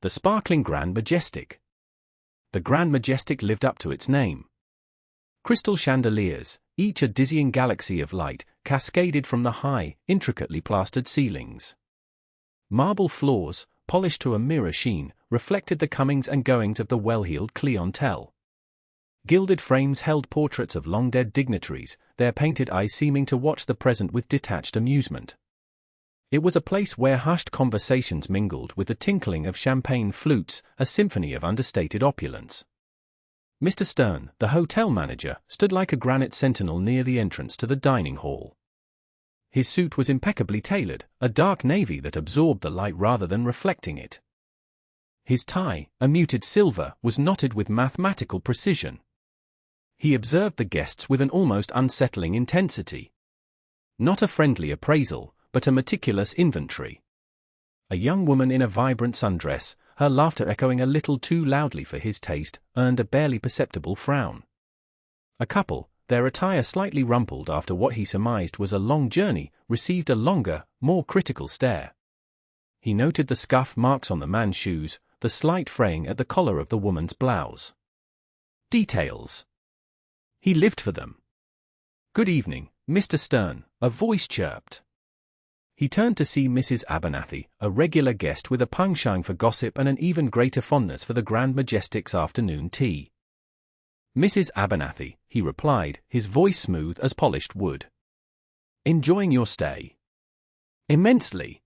The sparkling Grand Majestic. The Grand Majestic lived up to its name. Crystal chandeliers, each a dizzying galaxy of light, cascaded from the high, intricately plastered ceilings. Marble floors, polished to a mirror sheen, reflected the comings and goings of the well-heeled clientele. Gilded frames held portraits of long-dead dignitaries, their painted eyes seeming to watch the present with detached amusement. It was a place where hushed conversations mingled with the tinkling of champagne flutes, a symphony of understated opulence. Mr. Stern, the hotel manager, stood like a granite sentinel near the entrance to the dining hall. His suit was impeccably tailored, a dark navy that absorbed the light rather than reflecting it. His tie, a muted silver, was knotted with mathematical precision. He observed the guests with an almost unsettling intensity. Not a friendly appraisal, but a meticulous inventory. A young woman in a vibrant sundress, her laughter echoing a little too loudly for his taste, earned a barely perceptible frown. A couple, their attire slightly rumpled after what he surmised was a long journey, received a longer, more critical stare. He noted the scuff marks on the man's shoes, the slight fraying at the collar of the woman's blouse. Details. He lived for them. "Good evening, Mr. Stern," a voice chirped. He turned to see Mrs. Abernathy, a regular guest with a penchant for gossip and an even greater fondness for the Grand Majestic's afternoon tea. "Mrs. Abernathy," he replied, his voice smooth as polished wood. "Enjoying your stay?" "Immensely.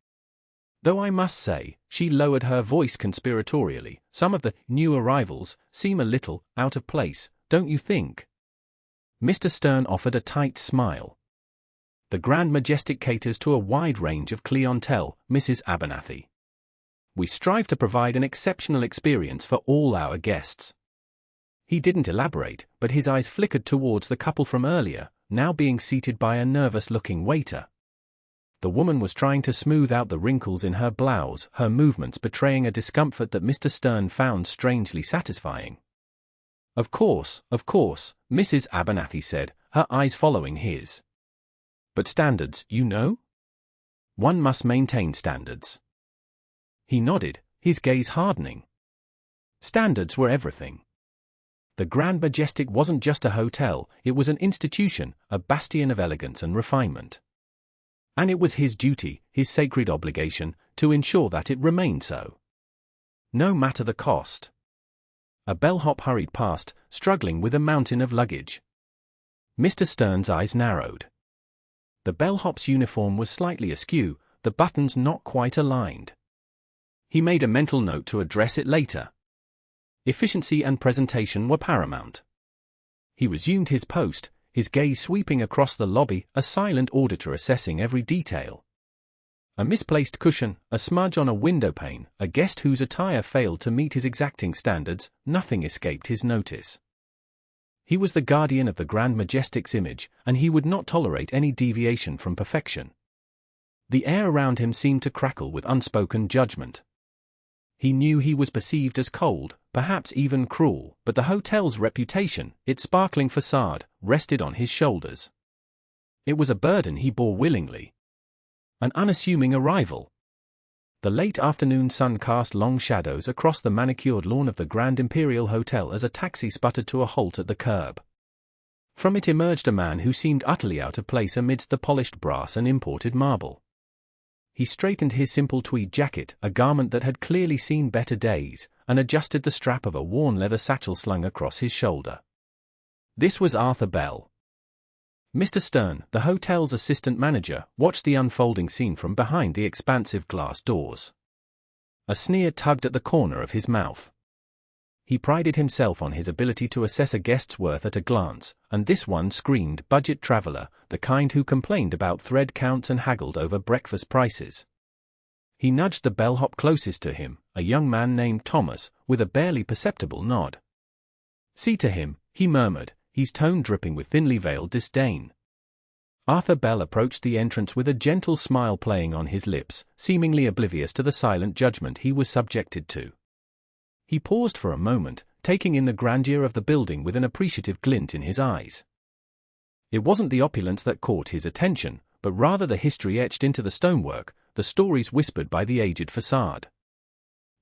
Though I must say," she lowered her voice conspiratorially, "some of the new arrivals seem a little out of place, don't you think?" Mr. Stern offered a tight smile. "The Grand Majestic caters to a wide range of clientele, Mrs. Abernathy. We strive to provide an exceptional experience for all our guests." He didn't elaborate, but his eyes flickered towards the couple from earlier, now being seated by a nervous-looking waiter. The woman was trying to smooth out the wrinkles in her blouse, her movements betraying a discomfort that Mr. Stern found strangely satisfying. Of course," Mrs. Abernathy said, her eyes following his. "But standards, you know? One must maintain standards." He nodded, his gaze hardening. Standards were everything. The Grand Majestic wasn't just a hotel, it was an institution, a bastion of elegance and refinement. And it was his duty, his sacred obligation, to ensure that it remained so. No matter the cost. A bellhop hurried past, struggling with a mountain of luggage. Mr. Stern's eyes narrowed. The bellhop's uniform was slightly askew, the buttons not quite aligned. He made a mental note to address it later. Efficiency and presentation were paramount. He resumed his post, his gaze sweeping across the lobby, a silent auditor assessing every detail. A misplaced cushion, a smudge on a windowpane, a guest whose attire failed to meet his exacting standards, nothing escaped his notice. He was the guardian of the Grand Majestic's image, and he would not tolerate any deviation from perfection. The air around him seemed to crackle with unspoken judgment. He knew he was perceived as cold, perhaps even cruel, but the hotel's reputation, its sparkling facade, rested on his shoulders. It was a burden he bore willingly. An unassuming arrival. The late afternoon sun cast long shadows across the manicured lawn of the Grand Imperial Hotel as a taxi sputtered to a halt at the curb. From it emerged a man who seemed utterly out of place amidst the polished brass and imported marble. He straightened his simple tweed jacket, a garment that had clearly seen better days, and adjusted the strap of a worn leather satchel slung across his shoulder. This was Arthur Bell. Mr. Stern, the hotel's assistant manager, watched the unfolding scene from behind the expansive glass doors. A sneer tugged at the corner of his mouth. He prided himself on his ability to assess a guest's worth at a glance, and this one screamed budget traveler, the kind who complained about thread counts and haggled over breakfast prices. He nudged the bellhop closest to him, a young man named Thomas, with a barely perceptible nod. "See to him," he murmured, his tone dripping with thinly veiled disdain. Arthur Bell approached the entrance with a gentle smile playing on his lips, seemingly oblivious to the silent judgment he was subjected to. He paused for a moment, taking in the grandeur of the building with an appreciative glint in his eyes. It wasn't the opulence that caught his attention, but rather the history etched into the stonework, the stories whispered by the aged facade.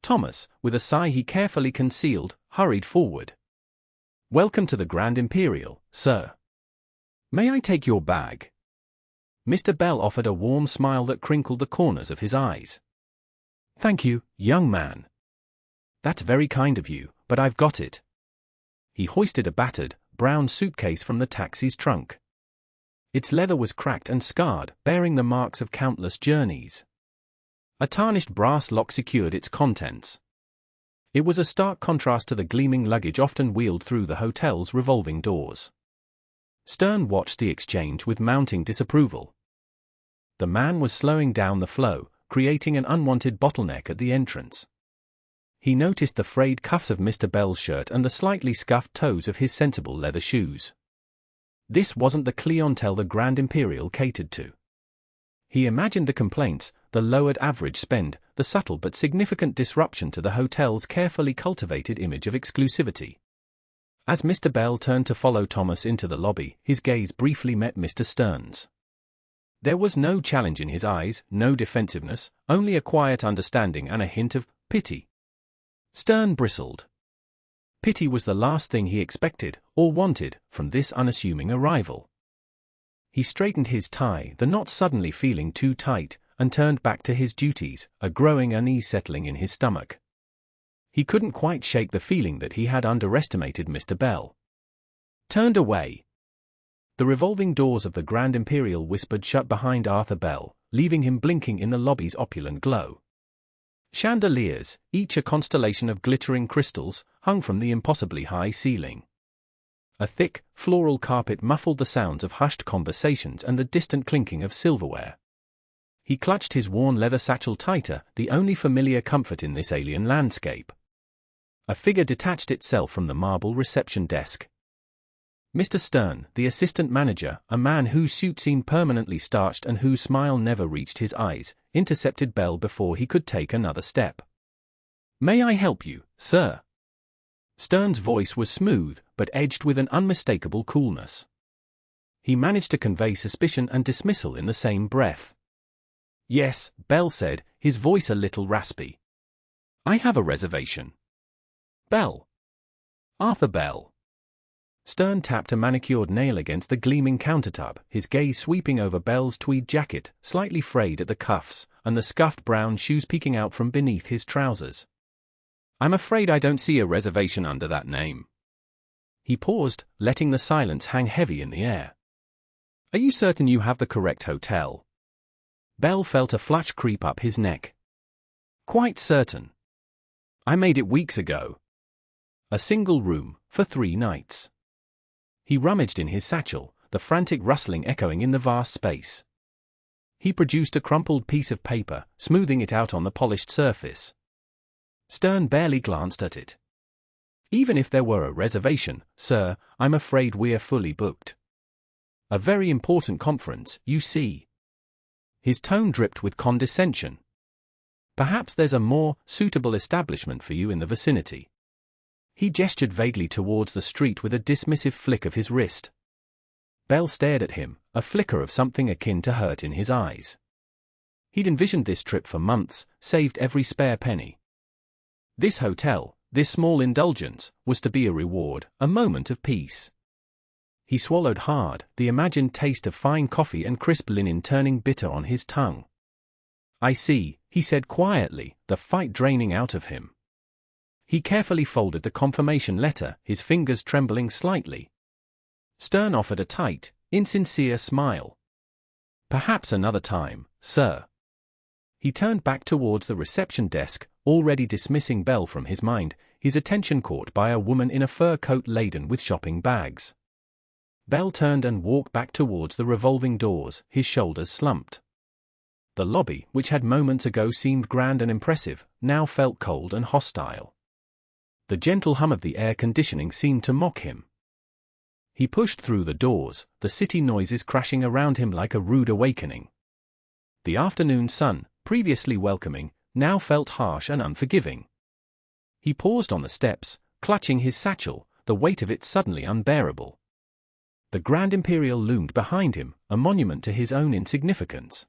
Thomas, with a sigh he carefully concealed, hurried forward. "Welcome to the Grand Imperial, sir. May I take your bag?" Mr. Bell offered a warm smile that crinkled the corners of his eyes. "Thank you, young man. That's very kind of you, but I've got it." He hoisted a battered, brown suitcase from the taxi's trunk. Its leather was cracked and scarred, bearing the marks of countless journeys. A tarnished brass lock secured its contents. It was a stark contrast to the gleaming luggage often wheeled through the hotel's revolving doors. Stern watched the exchange with mounting disapproval. The man was slowing down the flow, creating an unwanted bottleneck at the entrance. He noticed the frayed cuffs of Mr. Bell's shirt and the slightly scuffed toes of his sensible leather shoes. This wasn't the clientele the Grand Imperial catered to. He imagined the complaints, the lowered average spend, the subtle but significant disruption to the hotel's carefully cultivated image of exclusivity. As Mr. Bell turned to follow Thomas into the lobby, his gaze briefly met Mr. Stern's. There was no challenge in his eyes, no defensiveness, only a quiet understanding and a hint of pity. Stern bristled. Pity was the last thing he expected, or wanted, from this unassuming arrival. He straightened his tie, the knot suddenly feeling too tight, and turned back to his duties, a growing unease settling in his stomach. He couldn't quite shake the feeling that he had underestimated Mr. Bell. Turned away. The revolving doors of the Grand Imperial whispered shut behind Arthur Bell, leaving him blinking in the lobby's opulent glow. Chandeliers, each a constellation of glittering crystals, hung from the impossibly high ceiling. A thick, floral carpet muffled the sounds of hushed conversations and the distant clinking of silverware. He clutched his worn leather satchel tighter, the only familiar comfort in this alien landscape. A figure detached itself from the marble reception desk. Mr. Stern, the assistant manager, a man whose suit seemed permanently starched and whose smile never reached his eyes, intercepted Bell before he could take another step. "May I help you, sir?" Stern's voice was smooth, but edged with an unmistakable coolness. He managed to convey suspicion and dismissal in the same breath. "Yes," Bell said, his voice a little raspy. "I have a reservation." "Bell." "Arthur Bell." Stern tapped a manicured nail against the gleaming countertop, his gaze sweeping over Bell's tweed jacket, slightly frayed at the cuffs, and the scuffed brown shoes peeking out from beneath his trousers. "I'm afraid I don't see a reservation under that name." He paused, letting the silence hang heavy in the air. "Are you certain you have the correct hotel?" Bell felt a flush creep up his neck. "Quite certain. I made it weeks ago. A single room, for 3 nights. He rummaged in his satchel, the frantic rustling echoing in the vast space. He produced a crumpled piece of paper, smoothing it out on the polished surface. Stern barely glanced at it. "Even if there were a reservation, sir, I'm afraid we're fully booked. A very important conference, you see." His tone dripped with condescension. "Perhaps there's a more suitable establishment for you in the vicinity." He gestured vaguely towards the street with a dismissive flick of his wrist. Bell stared at him, a flicker of something akin to hurt in his eyes. He'd envisioned this trip for months, saved every spare penny. This hotel, this small indulgence, was to be a reward, a moment of peace. He swallowed hard, the imagined taste of fine coffee and crisp linen turning bitter on his tongue. "I see," he said quietly, the fight draining out of him. He carefully folded the confirmation letter, his fingers trembling slightly. Stern offered a tight, insincere smile. "Perhaps another time, sir." He turned back towards the reception desk, already dismissing Bell from his mind, his attention caught by a woman in a fur coat laden with shopping bags. Bell turned and walked back towards the revolving doors, his shoulders slumped. The lobby, which had moments ago seemed grand and impressive, now felt cold and hostile. The gentle hum of the air conditioning seemed to mock him. He pushed through the doors, the city noises crashing around him like a rude awakening. The afternoon sun, previously welcoming, now felt harsh and unforgiving. He paused on the steps, clutching his satchel, the weight of it suddenly unbearable. The Grand Imperial loomed behind him, a monument to his own insignificance.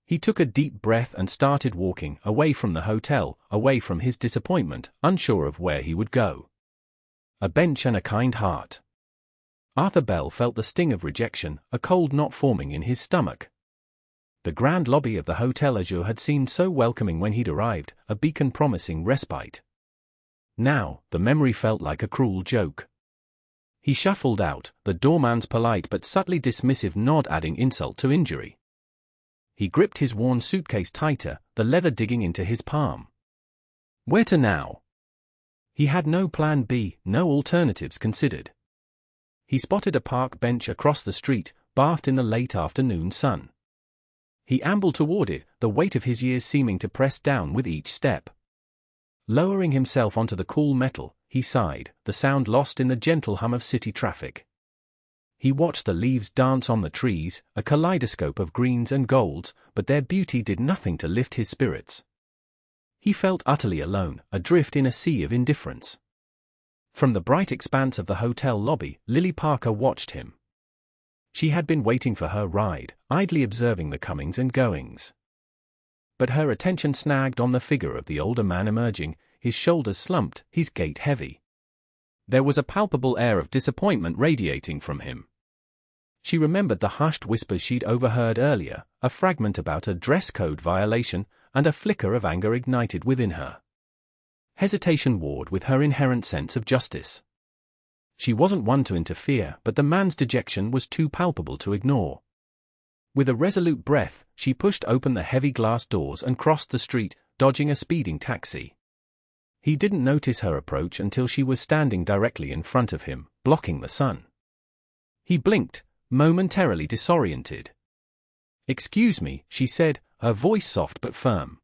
He took a deep breath and started walking away from the hotel, away from his disappointment, unsure of where he would go. A bench and a kind heart. Arthur Bell felt the sting of rejection, a cold knot forming in his stomach. The grand lobby of the Hotel Azure had seemed so welcoming when he'd arrived, a beacon promising respite. Now, the memory felt like a cruel joke. He shuffled out, the doorman's polite but subtly dismissive nod adding insult to injury. He gripped his worn suitcase tighter, the leather digging into his palm. Where to now? He had no plan B, no alternatives considered. He spotted a park bench across the street, bathed in the late afternoon sun. He ambled toward it, the weight of his years seeming to press down with each step. Lowering himself onto the cool metal, he sighed, the sound lost in the gentle hum of city traffic. He watched the leaves dance on the trees, a kaleidoscope of greens and golds, but their beauty did nothing to lift his spirits. He felt utterly alone, adrift in a sea of indifference. From the bright expanse of the hotel lobby, Lily Parker watched him. She had been waiting for her ride, idly observing the comings and goings. But her attention snagged on the figure of the older man emerging, his shoulders slumped, his gait heavy. There was a palpable air of disappointment radiating from him. She remembered the hushed whispers she'd overheard earlier, a fragment about a dress code violation, and a flicker of anger ignited within her. Hesitation warred with her inherent sense of justice. She wasn't one to interfere, but the man's dejection was too palpable to ignore. With a resolute breath, she pushed open the heavy glass doors and crossed the street, dodging a speeding taxi. He didn't notice her approach until she was standing directly in front of him, blocking the sun. He blinked, momentarily disoriented. "Excuse me," she said, her voice soft but firm.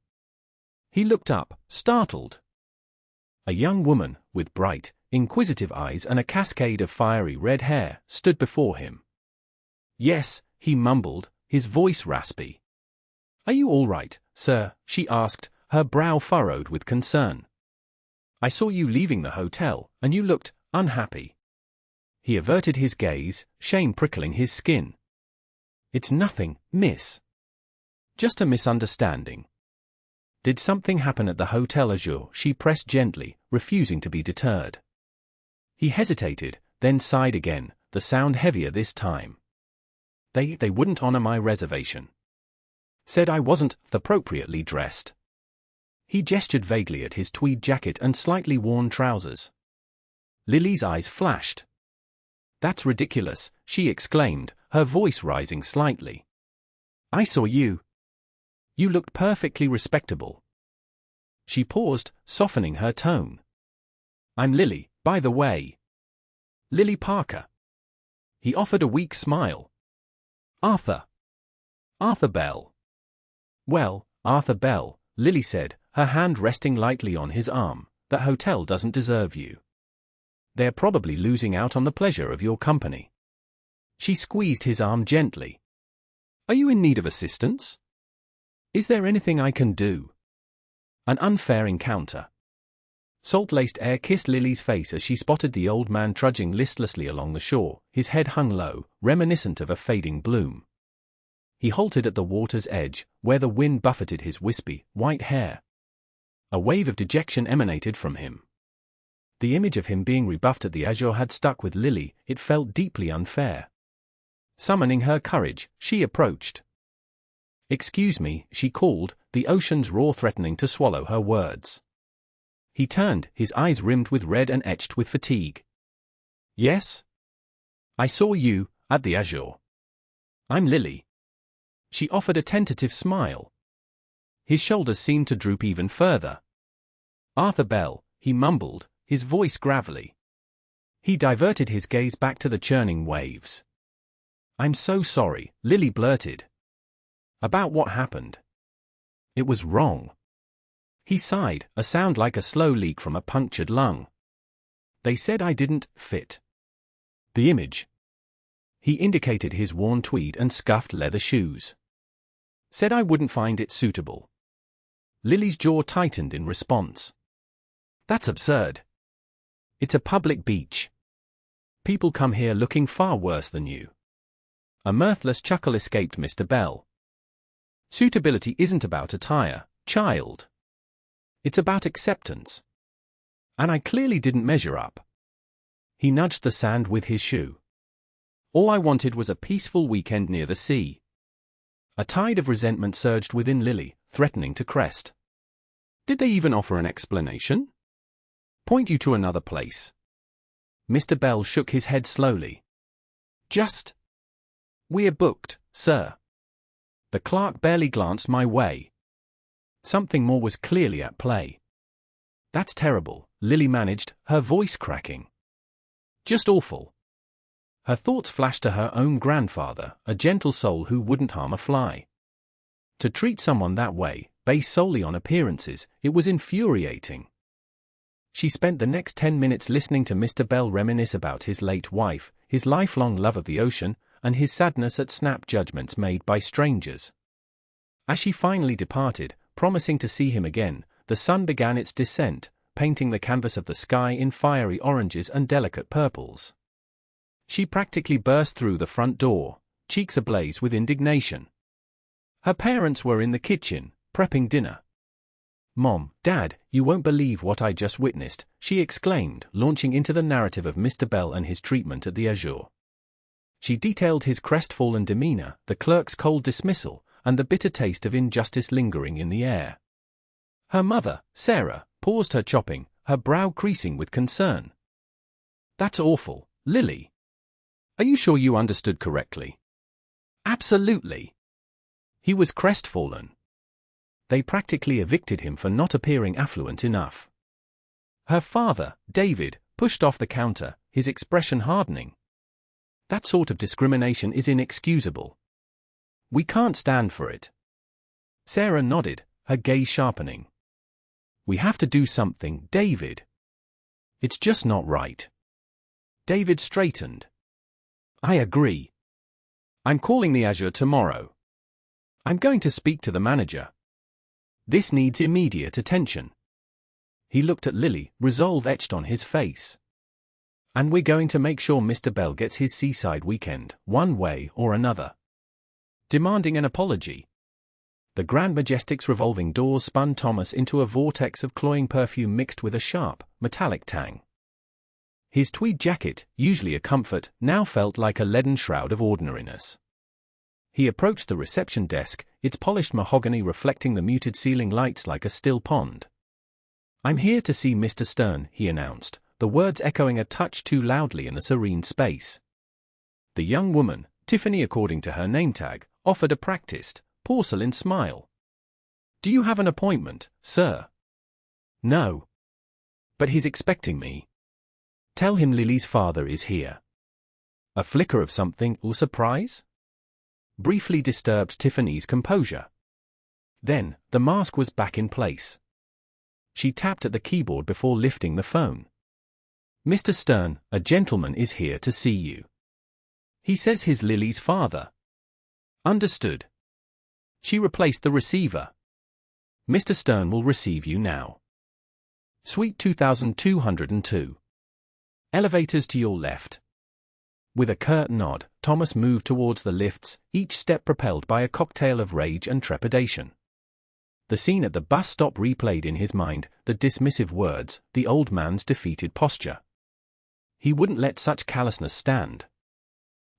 He looked up, startled. A young woman, with bright, inquisitive eyes and a cascade of fiery red hair, stood before him. "Yes," he mumbled, his voice raspy. "Are you all right, sir?" she asked, her brow furrowed with concern. "I saw you leaving the hotel, and you looked unhappy." He averted his gaze, shame prickling his skin. "It's nothing, miss. Just a misunderstanding." "Did something happen at the Hotel Azure?" she pressed gently, refusing to be deterred. He hesitated, then sighed again, the sound heavier this time. They wouldn't honor my reservation. Said I wasn't appropriately dressed." He gestured vaguely at his tweed jacket and slightly worn trousers. Lily's eyes flashed. "That's ridiculous," she exclaimed, her voice rising slightly. "I saw you. You looked perfectly respectable." She paused, softening her tone. "I'm Lily, by the way. Lily Parker." He offered a weak smile. "Arthur Bell." "Well, Arthur Bell," Lily said, her hand resting lightly on his arm, "that hotel doesn't deserve you. They're probably losing out on the pleasure of your company." She squeezed his arm gently. "Are you in need of assistance? Is there anything I can do?" An unfair encounter. Salt-laced air kissed Lily's face as she spotted the old man trudging listlessly along the shore, his head hung low, reminiscent of a fading bloom. He halted at the water's edge, where the wind buffeted his wispy, white hair. A wave of dejection emanated from him. The image of him being rebuffed at the Azure had stuck with Lily, it felt deeply unfair. Summoning her courage, she approached. "Excuse me," she called, the ocean's roar threatening to swallow her words. He turned, his eyes rimmed with red and etched with fatigue. "Yes? I saw you, at the Azure. I'm Lily." She offered a tentative smile. His shoulders seemed to droop even further. "Arthur Bell," he mumbled, his voice gravelly. He diverted his gaze back to the churning waves. "I'm so sorry," Lily blurted. "About what happened?" "It was wrong." He sighed, a sound like a slow leak from a punctured lung. "They said I didn't fit. The image." He indicated his worn tweed and scuffed leather shoes. "Said I wouldn't find it suitable." Lily's jaw tightened in response. "That's absurd. It's a public beach. People come here looking far worse than you." A mirthless chuckle escaped Mr. Bell. Suitability isn't about attire, child. It's about acceptance. And I clearly didn't measure up. He nudged the sand with his shoe. All I wanted was a peaceful weekend near the sea. A tide of resentment surged within Lily, threatening to crest. Did they even offer an explanation? Point you to another place. Mr. Bell shook his head slowly. Just. We're booked, sir. The clerk barely glanced my way. Something more was clearly at play. That's terrible, Lily managed, her voice cracking. Just awful. Her thoughts flashed to her own grandfather, a gentle soul who wouldn't harm a fly. To treat someone that way, based solely on appearances, it was infuriating. She spent the next 10 minutes listening to Mr. Bell reminisce about his late wife, his lifelong love of the ocean, and his sadness at snap judgments made by strangers. As she finally departed, promising to see him again, the sun began its descent, painting the canvas of the sky in fiery oranges and delicate purples. She practically burst through the front door, cheeks ablaze with indignation. Her parents were in the kitchen, prepping dinner. "Mom, Dad, you won't believe what I just witnessed," she exclaimed, launching into the narrative of Mr. Bell and his treatment at the Azure. She detailed his crestfallen demeanor, the clerk's cold dismissal, and the bitter taste of injustice lingering in the air. Her mother, Sarah, paused her chopping, her brow creasing with concern. "That's awful, Lily. Are you sure you understood correctly?" "Absolutely." He was crestfallen. They practically evicted him for not appearing affluent enough. Her father, David, pushed off the counter, his expression hardening. "That sort of discrimination is inexcusable. We can't stand for it." Sarah nodded, her gaze sharpening. "We have to do something, David. It's just not right." David straightened. "I agree. I'm calling the Azure tomorrow. I'm going to speak to the manager. This needs immediate attention." He looked at Lily, resolve etched on his face. "And we're going to make sure Mr. Bell gets his seaside weekend, one way or another." Demanding an apology. The Grand Majestic's revolving doors spun Thomas into a vortex of cloying perfume mixed with a sharp, metallic tang. His tweed jacket, usually a comfort, now felt like a leaden shroud of ordinariness. He approached the reception desk, its polished mahogany reflecting the muted ceiling lights like a still pond. "I'm here to see Mr. Stern," he announced, the words echoing a touch too loudly in the serene space. The young woman, Tiffany according to her name tag, offered a practiced, porcelain smile. "Do you have an appointment, sir?" "No. But he's expecting me. Tell him Lily's father is here." A flicker of something, or surprise? Briefly disturbed Tiffany's composure. Then, the mask was back in place. She tapped at the keyboard before lifting the phone. "Mr. Stern, a gentleman is here to see you. He says he's Lily's father." "Understood." She replaced the receiver. "Mr. Stern will receive you now. Suite 2202. Elevators to your left." With a curt nod, Thomas moved towards the lifts, each step propelled by a cocktail of rage and trepidation. The scene at the bus stop replayed in his mind, the dismissive words, the old man's defeated posture. He wouldn't let such callousness stand.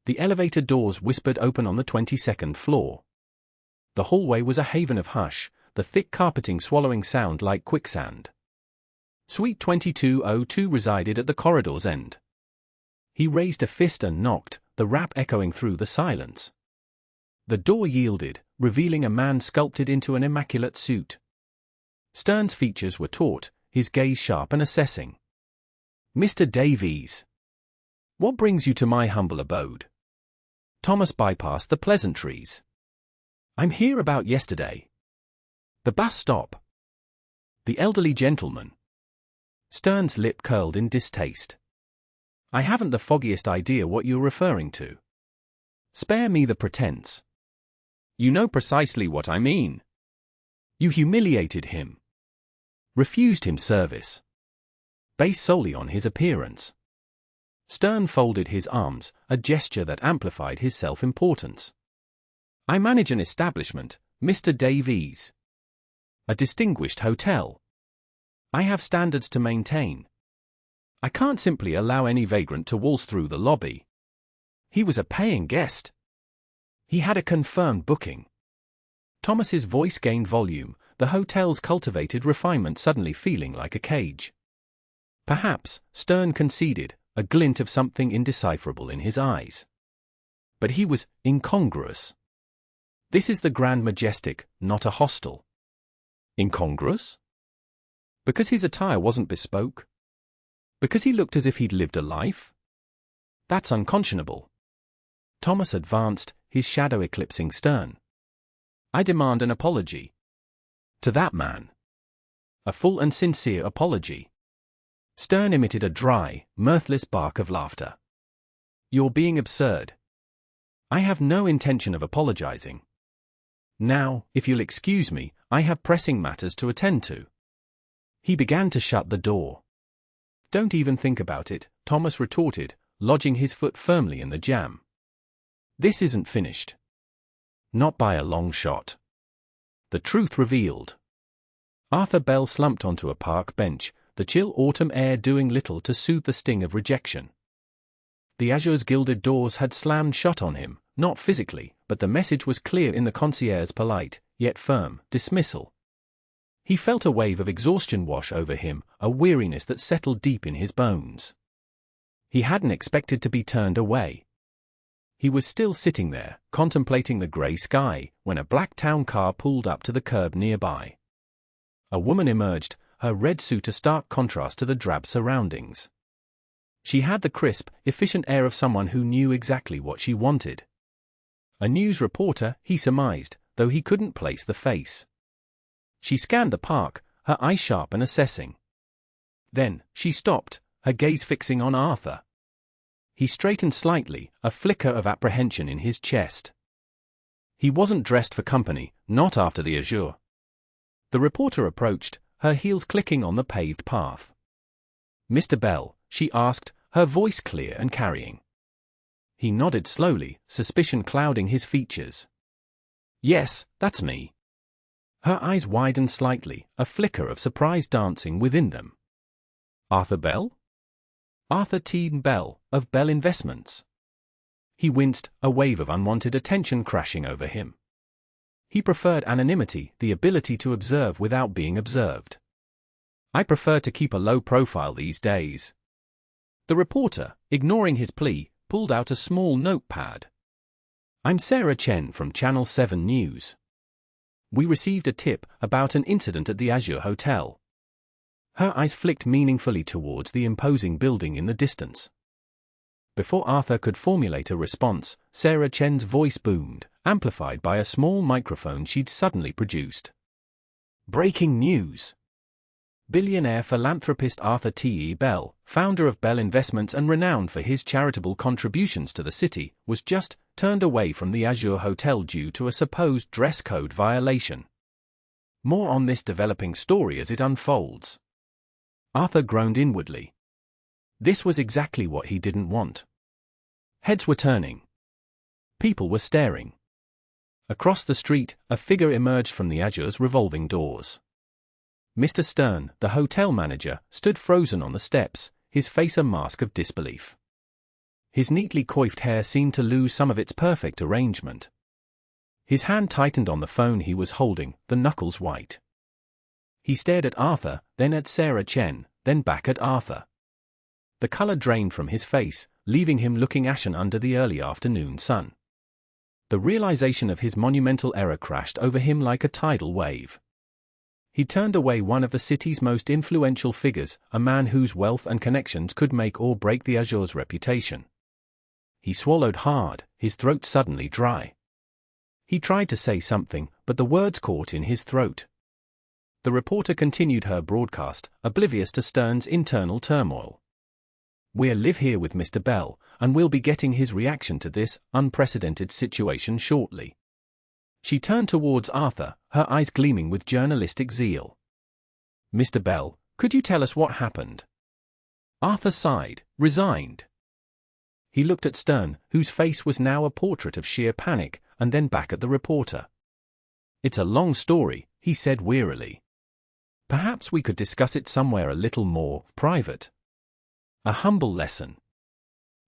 The elevator doors whispered open on the 22nd floor. The hallway was a haven of hush, the thick carpeting swallowing sound like quicksand. Suite 2202 resided at the corridor's end. He raised a fist and knocked, the rap echoing through the silence. The door yielded, revealing a man sculpted into an immaculate suit. Stern's features were taut, his gaze sharp and assessing. "Mr. Davies, what brings you to my humble abode?" Thomas bypassed the pleasantries. "I'm here about yesterday." "The bus stop." "The elderly gentleman." Stern's lip curled in distaste. "I haven't the foggiest idea what you're referring to." "Spare me the pretense. You know precisely what I mean. You humiliated him. Refused him service. Based solely on his appearance." Stern folded his arms, a gesture that amplified his self-importance. "I manage an establishment, Mr. Davies. A distinguished hotel. I have standards to maintain. I can't simply allow any vagrant to waltz through the lobby. He was a paying guest. He had a confirmed booking. Thomas's voice gained volume, the hotel's cultivated refinement suddenly feeling like a cage. Perhaps, Stern conceded, a glint of something indecipherable in his eyes. But he was incongruous. This is the Grand Majestic, not a hostel. Incongruous? Because his attire wasn't bespoke? Because he looked as if he'd lived a life? That's unconscionable. Thomas advanced, his shadow eclipsing Stern. I demand an apology. To that man. A full and sincere apology. Stern emitted a dry, mirthless bark of laughter. You're being absurd. I have no intention of apologizing. Now, if you'll excuse me, I have pressing matters to attend to. He began to shut the door. Don't even think about it, Thomas retorted, lodging his foot firmly in the jamb. This isn't finished. Not by a long shot. The truth revealed. Arthur Bell slumped onto a park bench, the chill autumn air doing little to soothe the sting of rejection. The Azure's gilded doors had slammed shut on him, not physically, but the message was clear in the concierge's polite, yet firm, dismissal. He felt a wave of exhaustion wash over him, a weariness that settled deep in his bones. He hadn't expected to be turned away. He was still sitting there, contemplating the grey sky, when a black town car pulled up to the curb nearby. A woman emerged, her red suit a stark contrast to the drab surroundings. She had the crisp, efficient air of someone who knew exactly what she wanted. A news reporter, he surmised, though he couldn't place the face. She scanned the park, her eyes sharp and assessing. Then, she stopped, her gaze fixing on Arthur. He straightened slightly, a flicker of apprehension in his chest. He wasn't dressed for company, not after the Azure. The reporter approached, her heels clicking on the paved path. Mr. Bell, she asked, her voice clear and carrying. He nodded slowly, suspicion clouding his features. Yes, that's me. Her eyes widened slightly, a flicker of surprise dancing within them. Arthur Bell? Arthur T. Bell, of Bell Investments. He winced, a wave of unwanted attention crashing over him. He preferred anonymity, the ability to observe without being observed. I prefer to keep a low profile these days. The reporter, ignoring his plea, pulled out a small notepad. I'm Sarah Chen from Channel 7 News. We received a tip about an incident at the Azure Hotel. Her eyes flicked meaningfully towards the imposing building in the distance. Before Arthur could formulate a response, Sarah Chen's voice boomed, amplified by a small microphone she'd suddenly produced. Breaking news! Billionaire philanthropist Arthur T. Bell, founder of Bell Investments and renowned for his charitable contributions to the city, was just turned away from the Azure Hotel due to a supposed dress code violation. More on this developing story as it unfolds. Arthur groaned inwardly. This was exactly what he didn't want. Heads were turning. People were staring. Across the street, a figure emerged from the Azure's revolving doors. Mr. Stern, the hotel manager, stood frozen on the steps, his face a mask of disbelief. His neatly coiffed hair seemed to lose some of its perfect arrangement. His hand tightened on the phone he was holding, the knuckles white. He stared at Arthur, then at Sarah Chen, then back at Arthur. The color drained from his face, leaving him looking ashen under the early afternoon sun. The realization of his monumental error crashed over him like a tidal wave. He turned away one of the city's most influential figures, a man whose wealth and connections could make or break the Azure's reputation. He swallowed hard, his throat suddenly dry. He tried to say something, but the words caught in his throat. The reporter continued her broadcast, oblivious to Stern's internal turmoil. We'll live here with Mr. Bell, and we'll be getting his reaction to this unprecedented situation shortly. She turned towards Arthur, her eyes gleaming with journalistic zeal. Mr. Bell, could you tell us what happened? Arthur sighed, resigned. He looked at Stern, whose face was now a portrait of sheer panic, and then back at the reporter. It's a long story, he said wearily. Perhaps we could discuss it somewhere a little more private. A humble lesson.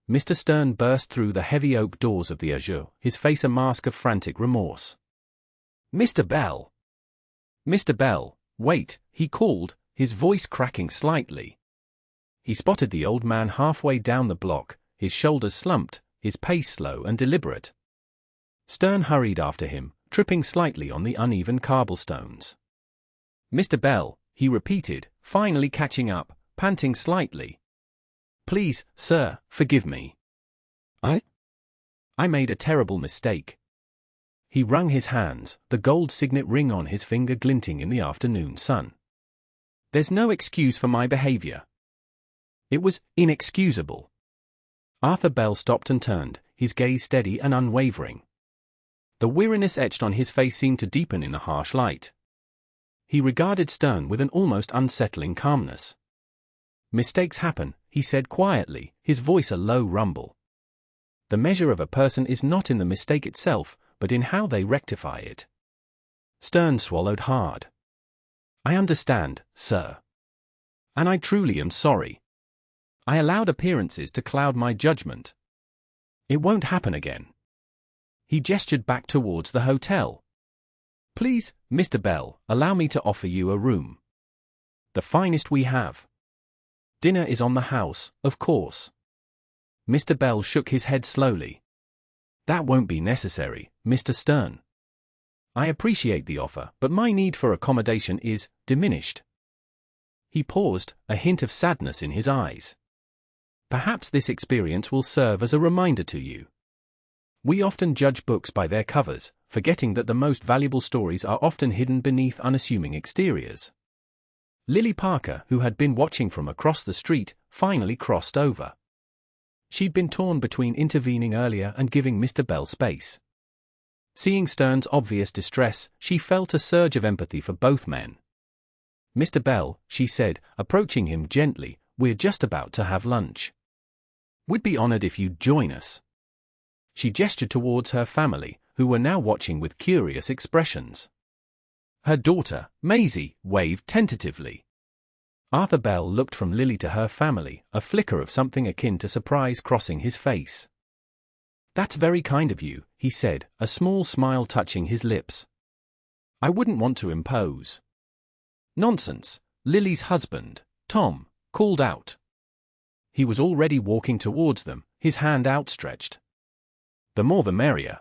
Mr. Stern burst through the heavy oak doors of the Azure, his face a mask of frantic remorse. Mr. Bell! Mr. Bell, wait, he called, his voice cracking slightly. He spotted the old man halfway down the block, his shoulders slumped, his pace slow and deliberate. Stern hurried after him, tripping slightly on the uneven cobblestones. Mr. Bell, he repeated, finally catching up, panting slightly. Please, sir, forgive me. I made a terrible mistake. He wrung his hands, the gold signet ring on his finger glinting in the afternoon sun. There's no excuse for my behavior. It was inexcusable. Arthur Bell stopped and turned, his gaze steady and unwavering. The weariness etched on his face seemed to deepen in the harsh light. He regarded Stern with an almost unsettling calmness. Mistakes happen, he said quietly, his voice a low rumble. The measure of a person is not in the mistake itself, but in how they rectify it. Stern swallowed hard. I understand, sir. And I truly am sorry. I allowed appearances to cloud my judgment. It won't happen again. He gestured back towards the hotel. Please, Mr. Bell, allow me to offer you a room. The finest we have. Dinner is on the house, of course. Mr. Bell shook his head slowly. That won't be necessary, Mr. Stern. I appreciate the offer, but my need for accommodation is diminished. He paused, a hint of sadness in his eyes. Perhaps this experience will serve as a reminder to you. We often judge books by their covers, forgetting that the most valuable stories are often hidden beneath unassuming exteriors. Lily Parker, who had been watching from across the street, finally crossed over. She'd been torn between intervening earlier and giving Mr. Bell space. Seeing Stern's obvious distress, she felt a surge of empathy for both men. Mr. Bell, she said, approaching him gently, we're just about to have lunch. We'd be honored if you'd join us. She gestured towards her family, who were now watching with curious expressions. Her daughter, Maisie, waved tentatively. Arthur Bell looked from Lily to her family, a flicker of something akin to surprise crossing his face. That's very kind of you, he said, a small smile touching his lips. I wouldn't want to impose. Nonsense, Lily's husband, Tom, called out. He was already walking towards them, his hand outstretched. The more the merrier.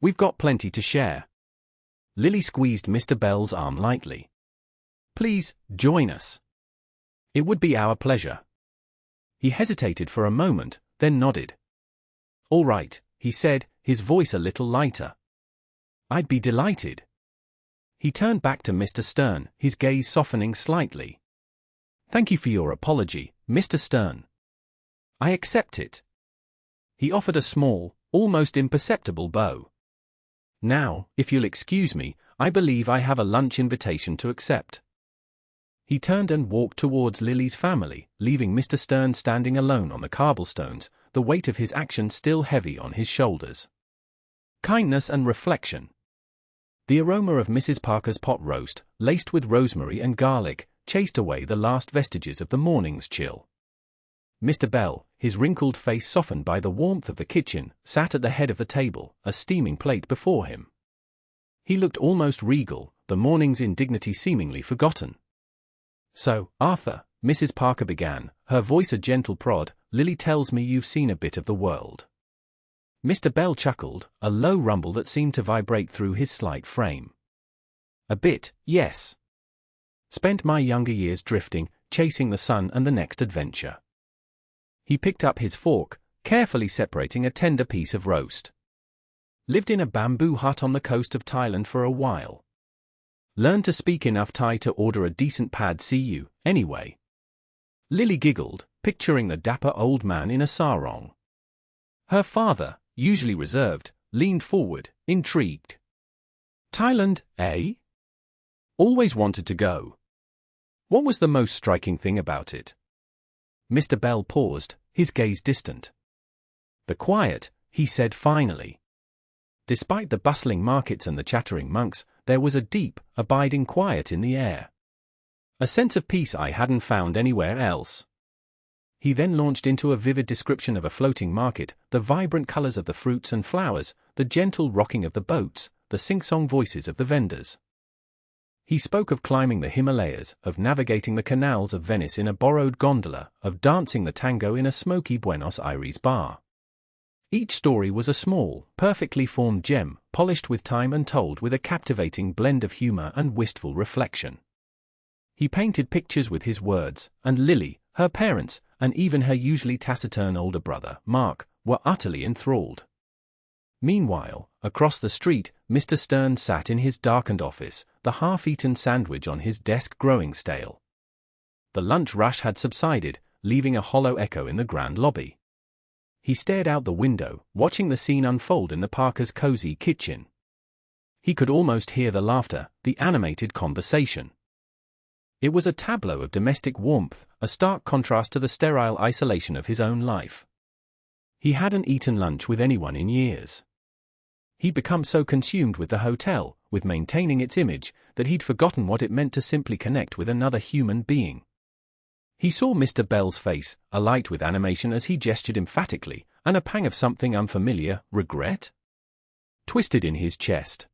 We've got plenty to share. Lily squeezed Mr. Bell's arm lightly. Please, join us. It would be our pleasure. He hesitated for a moment, then nodded. All right, he said, his voice a little lighter. I'd be delighted. He turned back to Mr. Stern, his gaze softening slightly. Thank you for your apology, Mr. Stern. I accept it. He offered a small, almost imperceptible bow. Now, if you'll excuse me, I believe I have a lunch invitation to accept. He turned and walked towards Lily's family, leaving Mr. Stern standing alone on the cobblestones, the weight of his action still heavy on his shoulders. Kindness and reflection. The aroma of Mrs. Parker's pot roast, laced with rosemary and garlic, chased away the last vestiges of the morning's chill. Mr. Bell, his wrinkled face softened by the warmth of the kitchen, sat at the head of the table, a steaming plate before him. He looked almost regal, the morning's indignity seemingly forgotten. So, Arthur, Mrs. Parker began, her voice a gentle prod, Lily tells me you've seen a bit of the world. Mr. Bell chuckled, a low rumble that seemed to vibrate through his slight frame. A bit, yes. Spent my younger years drifting, chasing the sun and the next adventure. He picked up his fork, carefully separating a tender piece of roast. Lived in a bamboo hut on the coast of Thailand for a while. Learned to speak enough Thai to order a decent pad see you, anyway. Lily giggled, picturing the dapper old man in a sarong. Her father, usually reserved, leaned forward, intrigued. Thailand, eh? Always wanted to go. What was the most striking thing about it? Mr. Bell paused, his gaze distant. The quiet, he said finally. Despite the bustling markets and the chattering monks, there was a deep, abiding quiet in the air. A sense of peace I hadn't found anywhere else. He then launched into a vivid description of a floating market, the vibrant colors of the fruits and flowers, the gentle rocking of the boats, the sing-song voices of the vendors. He spoke of climbing the Himalayas, of navigating the canals of Venice in a borrowed gondola, of dancing the tango in a smoky Buenos Aires bar. Each story was a small, perfectly formed gem, polished with time and told with a captivating blend of humor and wistful reflection. He painted pictures with his words, and Lily, her parents, and even her usually taciturn older brother, Mark, were utterly enthralled. Meanwhile, across the street, Mr. Stern sat in his darkened office, the half-eaten sandwich on his desk growing stale. The lunch rush had subsided, leaving a hollow echo in the grand lobby. He stared out the window, watching the scene unfold in the Parkers' cozy kitchen. He could almost hear the laughter, the animated conversation. It was a tableau of domestic warmth, a stark contrast to the sterile isolation of his own life. He hadn't eaten lunch with anyone in years. He'd become so consumed with the hotel, with maintaining its image, that he'd forgotten what it meant to simply connect with another human being. He saw Mr. Bell's face, alight with animation as he gestured emphatically, and a pang of something unfamiliar, regret, twisted in his chest.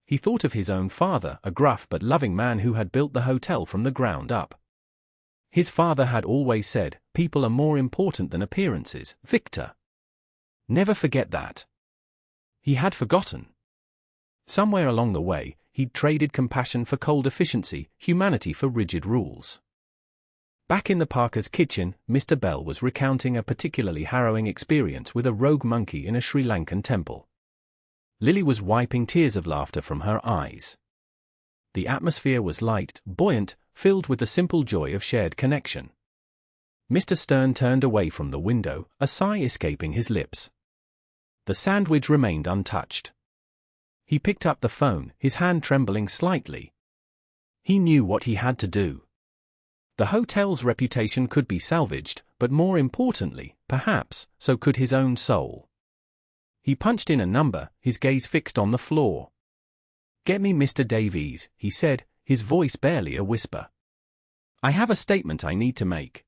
He thought of his own father, a gruff but loving man who had built the hotel from the ground up. His father had always said, "People are more important than appearances, Victor. Never forget that." He had forgotten. Somewhere along the way, he'd traded compassion for cold efficiency, humanity for rigid rules. Back in the Parkers' kitchen, Mr. Bell was recounting a particularly harrowing experience with a rogue monkey in a Sri Lankan temple. Lily was wiping tears of laughter from her eyes. The atmosphere was light, buoyant, filled with the simple joy of shared connection. Mr. Stern turned away from the window, a sigh escaping his lips. The sandwich remained untouched. He picked up the phone, his hand trembling slightly. He knew what he had to do. The hotel's reputation could be salvaged, but more importantly, perhaps, so could his own soul. He punched in a number, his gaze fixed on the floor. "Get me Mr. Davies," he said, his voice barely a whisper. "I have a statement I need to make."